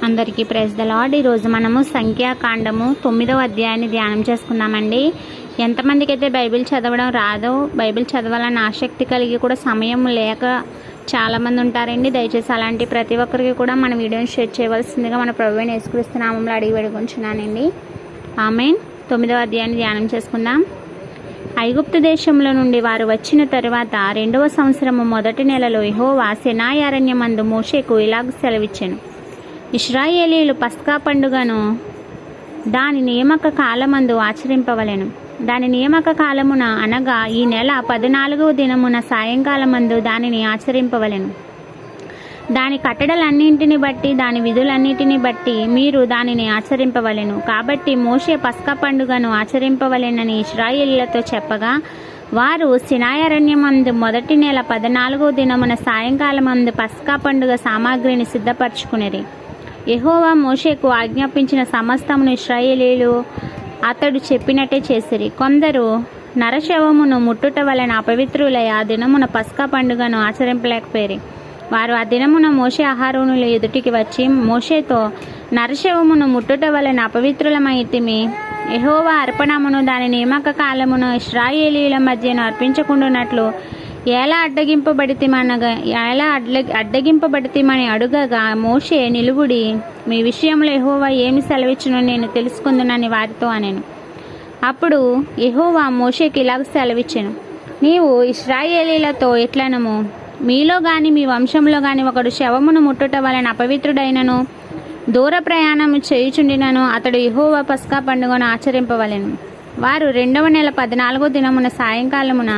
అందరికీ praise the lord. ఈరోజు మనము సంఖ్యాకాండము 9వ అధ్యాయాన్ని ధ్యానం చేసుకుందామండి. ఎంతమందికి అయితే బైబిల్ చదవడం రాదో, బైబిల్ చదవాలని ఆసక్తి కలిగి కూడా సమయం లేక చాలామంది ఉంటారండి. దయచేసి అలాంటి ప్రతి ఒక్కరికి కూడా మన వీడియోని షేర్ చేయవలసిందిగా మన ప్రభువైన యేసుక్రీస్తు నామములో అడిగి వేడుకొంచున్నానండి. ఆమేన్. 9వ అధ్యాయాన్ని ధ్యానం చేసుకుందాం. ఐగుప్తు దేశంలో నుండి వారు వచ్చిన తరువాత 2వ సంవత్సరము మొదటి నెలలో యెహోవా సీనాయి అరణ్యమందు మోషేకు ఇలాగ సెలవిచ్చెను. ఇశ్రాయేలీయులు పస్కా పండుగను దాని నియామక కాలమందు ఆచరింపవలెను. దాని నియామక కాలమున అనగా ఈ నెల 14వ దినమున సాయంకాలమందు దానిని ఆచరింపవలెను. దాని కట్టడలన్నింటిని బట్టి, దాని విధులన్నింటిని బట్టి మీరు దానిని ఆచరింపవలెను. కాబట్టి మోషే పస్కా పండుగను ఆచరింపవలెనని ఇశ్రాయేలీయులతో చెప్పగా, వారు సీనాయి అరణ్యమందు మొదటి నెల 14వ దినమున సాయంకాలమందు పస్కా పండుగ సామాగ్రిని సిద్ధపరచుకునిరి. యెహోవా మోషేకు ఆజ్ఞాపించిన సమస్తమును ఇశ్రాయేలీయులు అతడు చెప్పినట్టే చేసిరి. కొందరు నరశవమును ముట్టుట వలన అపవిత్రులై ఆ దినమున పస్కా పండుగను ఆచరింపలేకపోయారు. వారు ఆ దినమున మోషే అహరోనుల ఎదుటికి వచ్చి మోషేతో, నరశవమును ముట్టుట వలన అపవిత్రులమైతిమి. యెహోవా అర్పణమును దాని నియామక కాలమును ఇశ్రాయేలీయుల మధ్యను అర్పించకుండానట్లు ఎలా అడ్డగింపబడితిమని అడుగగా, మోషే నిలువుడి, మీ విషయంలో యెహోవా ఏమి సెలవిచ్చునో నేను తెలుసుకుందునని వారితో అనెను. అప్పుడు యెహోవా మోషేకి ఇలాగ సెలవిచ్చెను. నీవు ఇశ్రాయేలీలతో ఇట్లనము, మీలో గాని మీ వంశంలో గాని ఒకడు శవమును ముట్టుట వలన అపవిత్రుడైనను దూర ప్రయాణము చేయుచుండినను అతడు యెహోవా పస్కా పండుగను ఆచరింపవలెను. వారు 2వ నెల 14వ దినమున సాయంకాలమున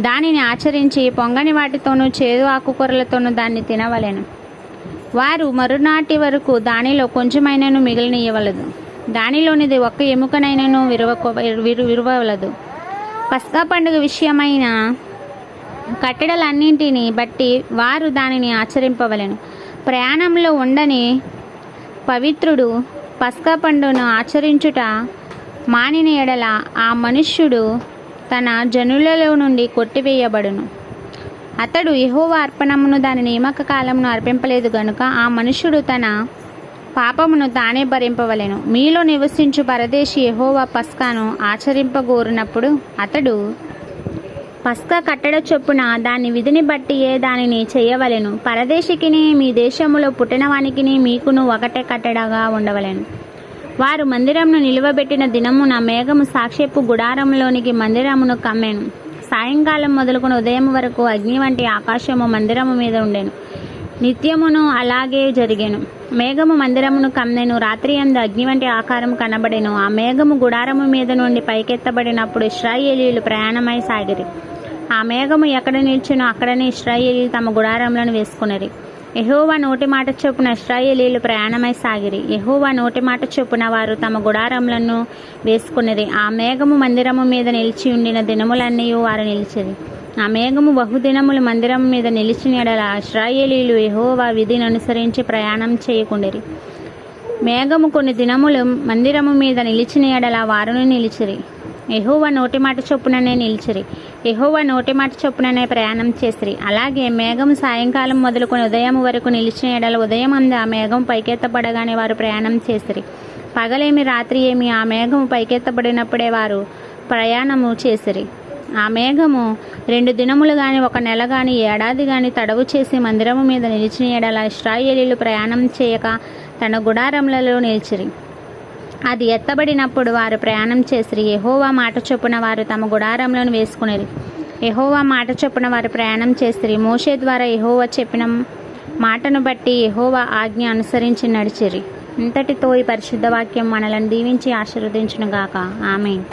దానిని ఆచరించి పొంగని వాటితోనూ చేదు ఆకుకూరలతోనూ దాన్ని తినవలెను. వారు మరునాటి వరకు దానిలో కొంచెమైనను మిగిలినీయవలదు. దానిలోనిది ఒక్క ఎముకనైనను విరవలదు. పస్కా పండుగ విషయమైన కట్టడలన్నింటినీ బట్టి వారు దానిని ఆచరింపవలెను. ప్రయాణంలో ఉండని పవిత్రుడు పస్కా పండుగను ఆచరించుట మానిన ఎడల ఆ మనుష్యుడు తన జనులలో నుండి కొట్టివేయబడును. అతడు యెహోవా అర్పణమును దాని నియామక కాలమును అర్పింపలేదు గనుక ఆ మనుష్యుడు తన పాపమును తానే భరింపవలెను. మీలో నివసించు పరదేశి యెహోవా పస్కాను ఆచరింపగోరినప్పుడు అతడు పస్కా కట్టడ చొప్పున దాని విధిని బట్టియే దానిని చేయవలెను. పరదేశికిని మీ దేశములో పుట్టినవానికిని మీకును ఒకటే కట్టడగా ఉండవలెను. వారు మందిరమును నిలువబెట్టిన దినమున మేఘము సాక్షేపు గుడారంలోనికి మందిరమును కమ్మెను. సాయంకాలం మొదలుకొని ఉదయం వరకు అగ్ని వంటి ఆకాశము మందిరము మీద ఉండెను. నిత్యమును అలాగే జరిగెను. మేఘము మందిరమును కమ్మెను. రాత్రి యందు అగ్ని వంటి ఆకారం కనబడెను. ఆ మేఘము గుడారము మీద నుండి పైకెత్తబడినప్పుడు ఇశ్రాయేలీయులు ప్రయాణమై సాగిరి. ఆ మేఘము ఎక్కడ నిల్చునో అక్కడనే ఇశ్రాయేలీయులు తమ గుడారములను వేసుకునిరి. యెహోవా నోటి మాట చొప్పున ఇశ్రాయేలీయులు ప్రయాణమై సాగిరి. యెహోవా నోటి మాట చొప్పున వారు తమ గుడారములను వేసుకునిరి. ఆ మేఘము మందిరము మీద నిలిచి ఉండిన దినములన్నీ వారు నిలిచిరి. ఆ మేఘము బహుదినములు మందిరము మీద నిలిచిన ఎడల ఇశ్రాయేలీయులు యెహోవా విధిని అనుసరించి ప్రయాణం చేయకుండిరి. మేఘము కొన్ని దినములు మందిరము మీద నిలిచిన ఎడల వారును నిలిచిరి. యెహోవా నోటి మాట చొప్పుననే నిలిచిరి. యెహోవా నోటి మాట చొప్పుననే ప్రయాణం చేసిరి. అలాగే మేఘం సాయంకాలం మొదలుకొని ఉదయం వరకు నిలిచిన ఎడల ఉదయం అందు ఆ మేఘం పైకెత్తబడగానే వారు ప్రయాణం చేసిరి. పగలేమి రాత్రి ఏమి ఆ మేఘము పైకెత్తబడినప్పుడే వారు ప్రయాణము చేసిరి. ఆ మేఘము 2 దినములు గాని 1 నెల గాని ఏడాది గాని తడవు చేసి మందిరము మీద నిలిచిన ఎడల ఇశ్రాయేలీయులు ప్రయాణం చేయక తన గుడారములలో నిలిచిరి. అది ఎత్తబడినప్పుడు వారు ప్రయాణం చేసిరి. యెహోవా మాట చొప్పున వారు తమ గుడారములను వేసుకునిరి. యెహోవా మాట చొప్పున వారు ప్రయాణం చేసిరి. మోషే ద్వారా యెహోవా చెప్పిన మాటను బట్టి యెహోవా ఆజ్ఞ అనుసరించి నడిచిరి. ఇంతటితో ఈ పరిశుద్ధ వాక్యం మనలను దీవించి ఆశీర్వదించును గాక. ఆమేన్.